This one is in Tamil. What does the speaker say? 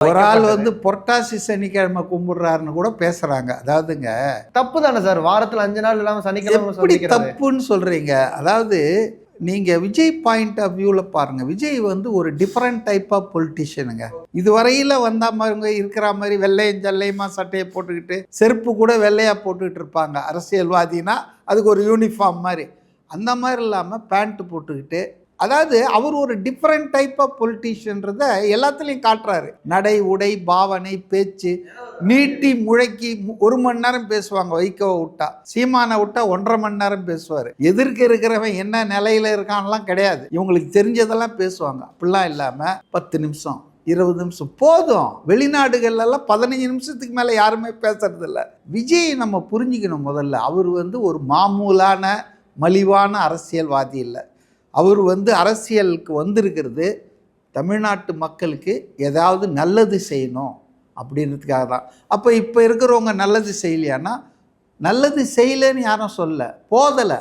ஒரு ஆள் வந்து புரட்டாசி சனிக்கிழமை கும்பிடுறாருன்னு கூட பேசுறாங்க. அதாவதுங்க தப்பு தானே சார், வாரத்துல 5 நாள் இல்லாம சனிக்கிழமை எப்படி தப்புன்னு சொல்றீங்க? அதாவது நீங்க விஜய் பாயிண்ட் ஆஃப் வியூல பாருங்க. விஜய் வந்து ஒரு டிஃபரண்ட் டைப் ஆஃப் பொலிட்டிஷியனுங்க. இதுவரையில வந்த மாதிரி இருக்கிற மாதிரி வெள்ளையும் ஜல்லையுமா சட்டையை போட்டுக்கிட்டு செருப்பு கூட வெள்ளையா போட்டுக்கிட்டு இருப்பாங்க. அரசியல்வாதினா அதுக்கு ஒரு யூனிஃபார்ம் மாதிரி. அந்த மாதிரி இல்லாமல் பேண்ட் போட்டுக்கிட்டு, அதாவது அவர் ஒரு டிஃப்ரெண்ட் டைப் ஆஃப் பொலிட்டீஷியன்றதை எல்லாத்துலேயும் காட்டுறாரு. நடை, உடை, பாவனை, பேச்சு, நீட்டி முழக்கி 1 மணி நேரம் பேசுவாங்க. வைகோவை விட்டா, சீமானை விட்டா 1.5 மணி நேரம் பேசுவார். எதிர்க்க இருக்கிறவன் என்ன நிலையில் இருக்கான்லாம் கிடையாது, இவங்களுக்கு தெரிஞ்சதெல்லாம் பேசுவாங்க. அப்படிலாம் இல்லாமல் 10 நிமிஷம் 20 நிமிஷம் போதும். வெளிநாடுகள்லாம் 15 நிமிஷத்துக்கு மேலே யாருமே பேசுறதில்ல. விஜய் நம்ம புரிஞ்சுக்கணும். முதல்ல அவர் வந்து ஒரு மாமூலான மலிவான அரசியல்வாதி இல்லை. அவர் வந்து அரசியலுக்கு வந்திருக்கிறது தமிழ்நாட்டு மக்களுக்கு ஏதாவது நல்லது செய்யணும் அப்படின்றதுக்காக தான். அப்போ இப்போ இருக்கிறவங்க நல்லது செய்யலையானா, நல்லது செய்யலைன்னு யாரும் சொல்ல போதலை.